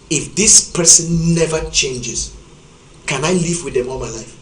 if this person never changes, can I live with them all my life?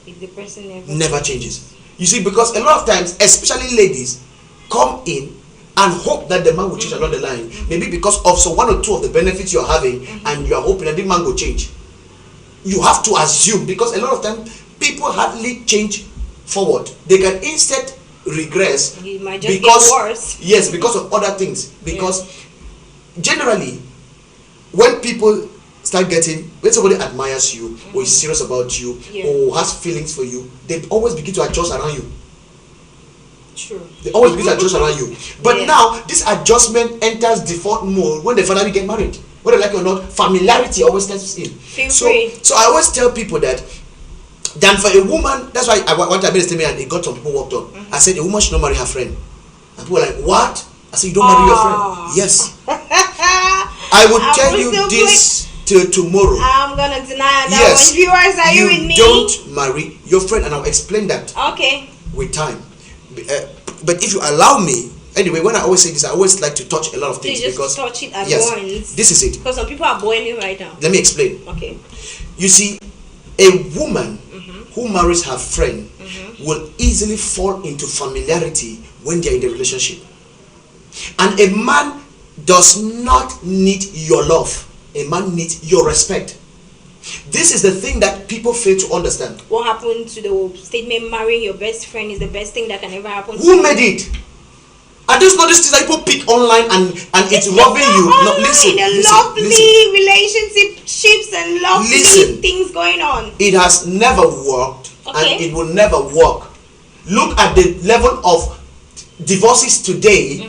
If the person never changes. You see, because a lot of times, especially ladies, come in and hope that the man will change along the line. Maybe because of some one or two of the benefits you're having, and you are hoping that the man will change. You have to assume, because a lot of times people hardly change forward. They can instead regress it might just because get worse. Yes, because of other things. Because generally, when people start getting, when somebody admires you or is serious about you or has feelings for you, they always begin to adjust around you. True. They always begin to adjust around you. But now this adjustment enters default mode when they finally get married. Whether like it or not, familiarity always steps in. So I always tell people that than for a woman, that's why one time I made a statement and it got some people walked on. I said a woman should not marry her friend. And people were like, what? I said, you don't marry your friend. Yes. I will tell you this till tomorrow. I'm gonna deny that one. Viewers, are you with me? Don't marry your friend, and I'll explain that. Okay. With time. But if you allow me, anyway, when I always say this, I always like to touch a lot of things. Just because touch it at once. This is it. Because some people are boiling right now. Let me explain. Okay. You see, a woman who marries her friend will easily fall into familiarity when they are in the relationship. And a man does not need your love. A man needs your respect. This is the thing that people fail to understand. What happened to the statement, marrying your best friend is the best thing that can ever happen? Who made it? I just know this thing that people pick online and it's robbing you. No, listen, lovely relationships and lovely things going on. It has never worked and it will never work. Look at the level of divorces today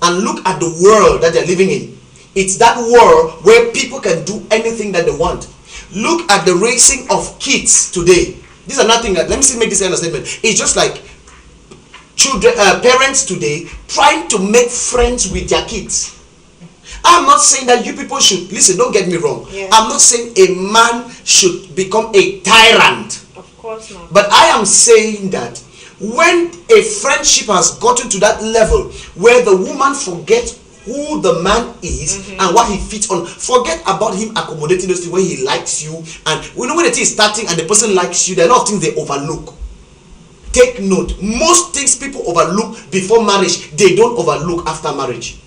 and look at the world that they're living in. It's that world where people can do anything that they want. Look at the raising of kids today. These are nothing. Let me see, make this kind of statement. It's just like parents today trying to make friends with their kids. I'm not saying that you people should listen. Don't get me wrong. I'm not saying a man should become a tyrant. Of course not. But I am saying that when a friendship has gotten to that level where the woman forgets who the man is and what he fits on, forget about him accommodating those things when he likes you, and when the thing is starting and the person likes you, there are a lot of things they overlook. Take note, most things people overlook before marriage, they don't overlook after marriage.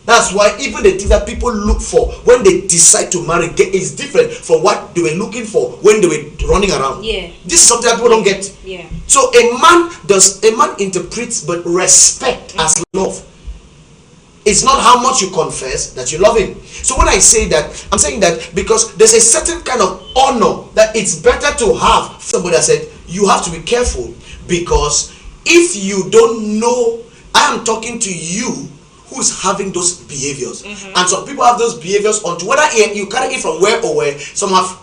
That's why even the things that people look for when they decide to marry is different from what they were looking for when they were running around. This is something that people don't get. So a man interprets but respect as love. It's not how much you confess that you love him. So when I say that, I'm saying that because there's a certain kind of honor that it's better to have. Somebody has said you have to be careful, because if you don't know, I am talking to you who's having those behaviors, and some people have those behaviors onto whether you carry it from where or where. Some have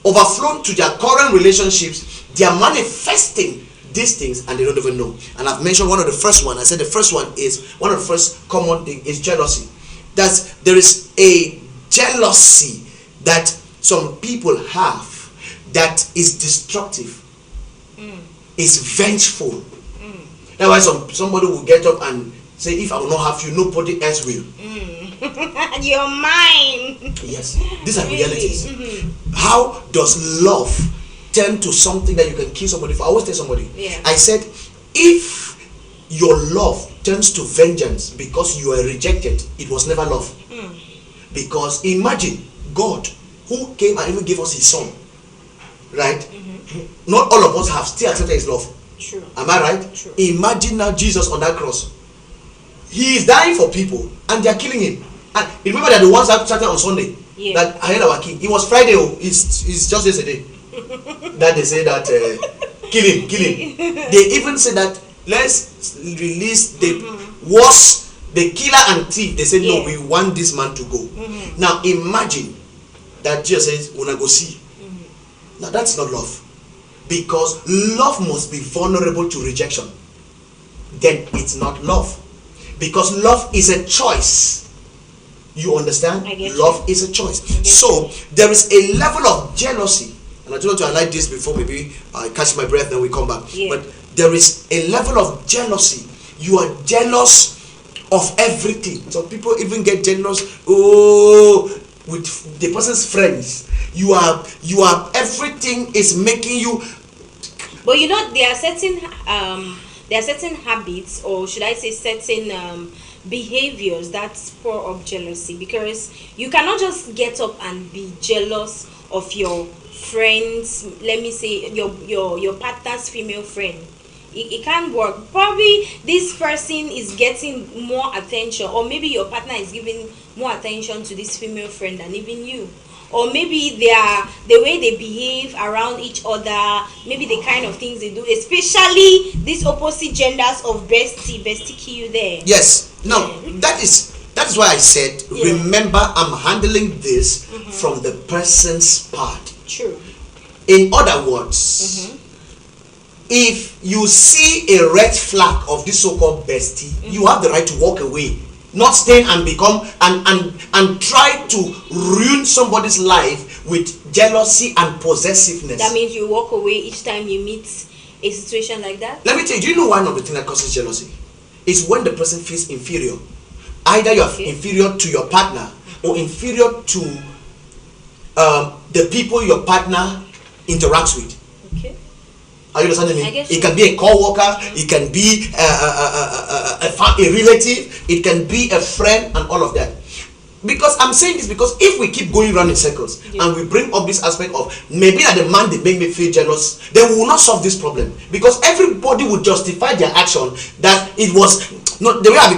overflown to their current relationships. They are manifesting these things and they don't even know. And I've mentioned one of the first one. I said the first one is one of the first common thing is jealousy. That there is a jealousy that some people have that is destructive, is vengeful. That's why somebody will get up and say, if I will not have you, nobody else will. You're mine. Yes, these are realities. How does love turn to something that you can kill somebody for? I always tell somebody, I said, if your love turns to vengeance because you are rejected, it was never love. Because imagine God, who came and even gave us his son, right? Not all of us have still accepted his love. True. Am I right? True. Imagine now Jesus on that cross. He is dying for people and they are killing him. And remember that the ones that started on Sunday, that I had our king. It was Friday. It's just yesterday that they say that kill him. They even say that let's release the worst, the killer and thief. They say no, we want this man to go. Now imagine that Jesus says we're gonna go see. Now that's not love, because love must be vulnerable to rejection. Then it's not love, because love is a choice. You understand? Love is a choice. So there is a level of jealousy, and I don't want to highlight this before maybe I catch my breath, then we come back. But there is a level of jealousy. You are jealous of everything. Some people even get jealous. Oh, with the person's friends. You are everything is making you. But you know, there are certain habits, or should I say certain behaviors that spur up jealousy, because you cannot just get up and be jealous of your friends, let me say your partner's female friend. It can't work. Probably this person is getting more attention, or maybe your partner is giving more attention to this female friend than even you, or maybe the way they behave around each other, maybe the kind of things they do, especially these opposite genders of bestie kill there. Yes. Now that is why I said, remember, I'm handling this from the person's part. True. In other words, if you see a red flag of this so-called bestie, you have the right to walk away, not stay and become and try to ruin somebody's life with jealousy and possessiveness. That means you walk away each time you meet a situation like that. Let me tell you, do you know one of the things that causes jealousy? Is when the person feels inferior. Either you are inferior to your partner or inferior to the people your partner interacts with. Okay. Are you understanding me? I guess it can be a co-worker, it can be a relative, it can be a friend, and all of that. Because I'm saying this because if we keep going around in circles and we bring up this aspect of maybe that the man they make me feel jealous, then we will not solve this problem, because everybody will justify their action that it was not the way I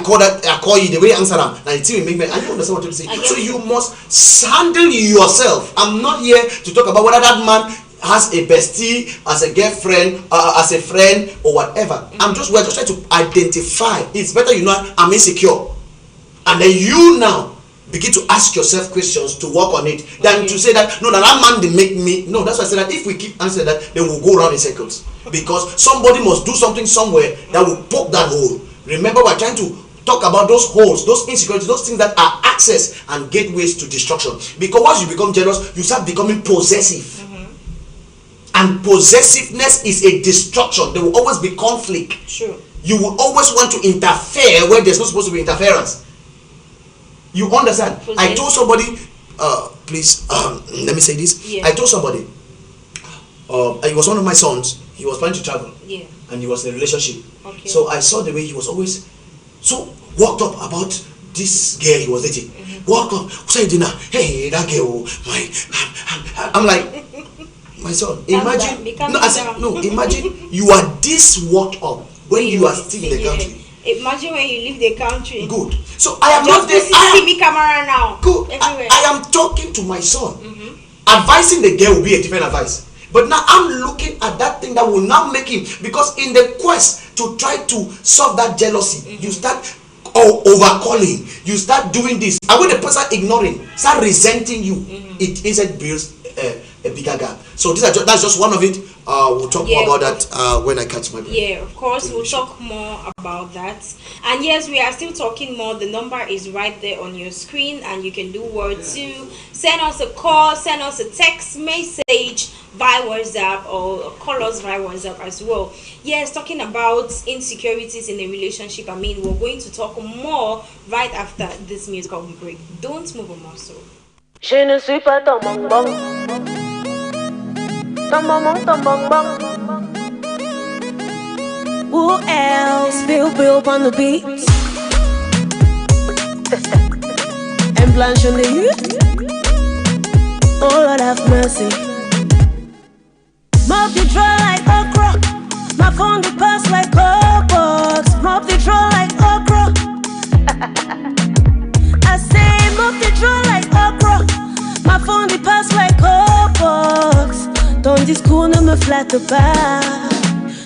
call you, the way I answer them. Now it's will make me. I don't understand what you're saying. So you must handle yourself. I'm not here to talk about whether that man has a bestie, as a girlfriend, as a friend, or whatever. We're just trying to identify. It's better I'm insecure, and then you now begin to ask yourself questions to work on it than to say that no, that man they make me. No, that's why I said that if we keep answering that, then we'll go around in circles, because somebody must do something somewhere that will poke that hole. Remember, we're trying to talk about those holes, those insecurities, those things that are access and gateways to destruction. Because once you become jealous, you start becoming possessive. And possessiveness is a destruction. There will always be conflict. Sure. You will always want to interfere where there's not supposed to be interference. You understand? I told somebody, please, let me say this. I told somebody, it was one of my sons. He was planning to travel. Yeah. And he was in a relationship. Okay. So I saw the way he was always so worked up about this girl he was dating. Worked up, say dinner. Hey, that girl, I'm like, my son, imagine. No, I said, no, imagine you are this worked up when you are still in the country. Imagine when you leave the country. Good. So I am not there. CCTV camera now. Good. I am talking to my son. Advising the girl will be a different advice. But now I'm looking at that thing that will now make him, because in the quest to try to solve that jealousy, you start overcalling, you start doing this, and when the person ignoring, start resenting you, it inside builds a bigger gap. So that's just one of it. We'll talk more about that when I catch my breath. Yeah, of course, we'll talk more about that. And yes, we are still talking more. The number is right there on your screen, and you can do word to send us a call, send us a text message via WhatsApp, or call us via WhatsApp as well. Yes, talking about insecurities in a relationship. I mean, we're going to talk more right after this musical break. Don't move a muscle. Je ne suis pas ton bonbon. Ton maman, ton bonbon. Who else? Bill on the beat. And Blanche on the youth. Oh Lord have mercy. Mop the draw like okra. My phone the pass like Cobox. Mop the draw like okra. I say mop the draw like okra. Ma phone the pass like Cobox. Ton discours ne me flatte pas.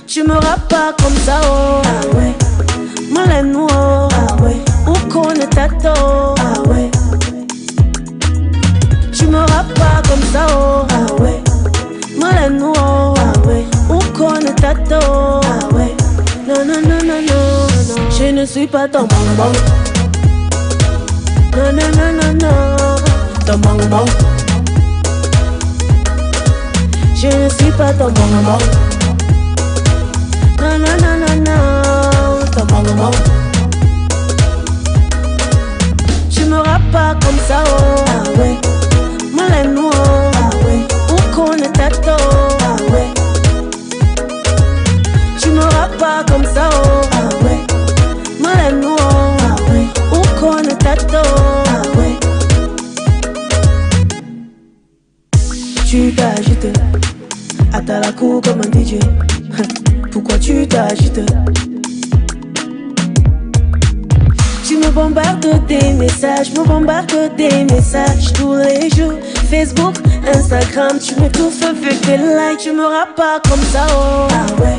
Tu me rappes pas comme ça, oh. Ah ouais. Moulin, oh. Ah ouais. Où connaît ta to? Ah ouais. Tu me rappes pas comme ça, oh. Ah ouais. Moulin, oh. Ah ouais. Où connaît ta to? Ah ouais. Non, non, non, non, non, non. Je ne suis pas ton bonbon. Non, non, non, non, non. Ton bonbon. Je ne suis pas ton bonbon. Non, non, non, non, non. Ton bonbon. pas comme ça, oh. Ah ouais. Maleno, ah ouais. Où connaît ta to, ah ouais. Tu m'auras pas comme ça, oh. Ah ouais. Maleno, ah ouais. Où connaît ta to, ah ouais. Tu t'agites, à la cour comme un DJ. Pourquoi tu t'agites? Tu me bombardes des messages, tous les jours. Facebook, Instagram, tu m'étouffes avec tes likes. Tu m'auras pas comme ça, oh. Ah ouais.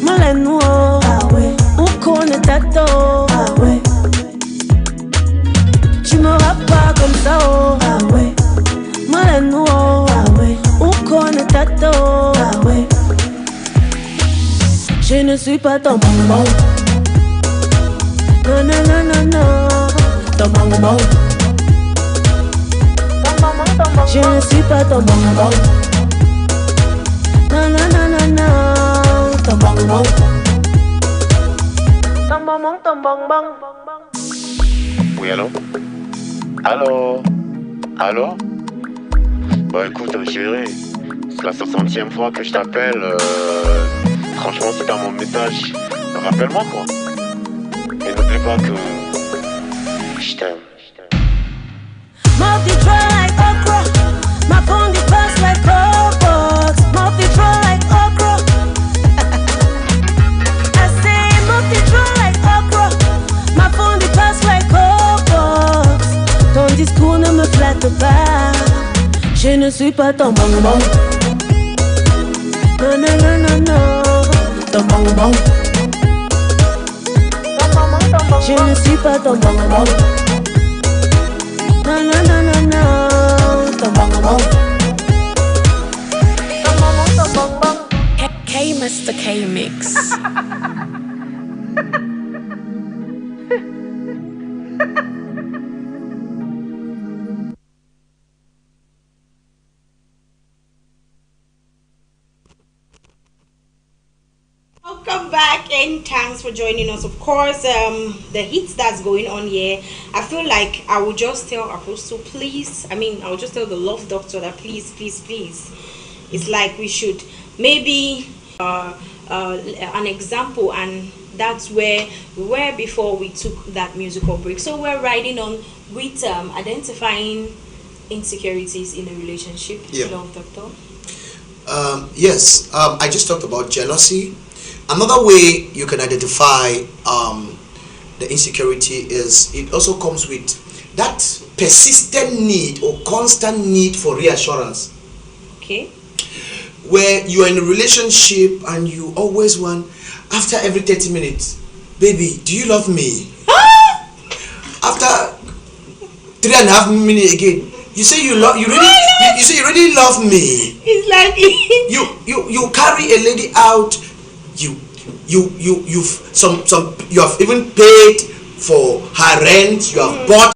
Maleno, ah ouais. Où connaît ta to, ah ouais. Tu m'auras pas comme ça, oh. Ah ouais. Maleno, ah ouais. Où connaît ta to, ah ouais. Je ne suis pas ton bonbon. Non, non, non, non, non. Ton bonbon. Je ne suis pas ton bonbon. Non, non, non, non, non. Ton bonbon. Ton bonbon, ton bonbon. Oui, allô? Allô? Allô? Bah écoute, chérie, c'est la 60e fois que je t'appelle. Franchement, c'est dans mon message. Rappelle-moi quoi. Et n'oublie pas que je t'aime. Multi try like okra. My phone the pass like Roblox. Multi try like okra. I say multi try like okra. My phone the pass like Roblox. Ton discours ne me flatte pas. Je ne suis pas ton bonbon. Non, non, non, non, non. Ton bonbon. Je ne suis pas ton bonbon. Non, non, non, non, non. Ton bonbon. Ton bonbon. K-Master K-Mix. Welcome back and thanks for joining us. Of course, the hits that's going on here, I feel like I will just tell Apostle, please. I mean, I will just tell the Love Doctor that please, please, please. It's like we should maybe an example, and that's where we were before we took that musical break. So we're riding on with identifying insecurities in a relationship. Yeah. Love Doctor. Yes, I just talked about jealousy. Another way you can identify the insecurity is it also comes with that persistent need or constant need for reassurance. Okay. Where you are in a relationship and you always want, after every 30 minutes, baby, do you love me? After 3.5 minutes again, you say you love, you say you really love me. It's like you carry a lady out. You have even paid for her rent. You have bought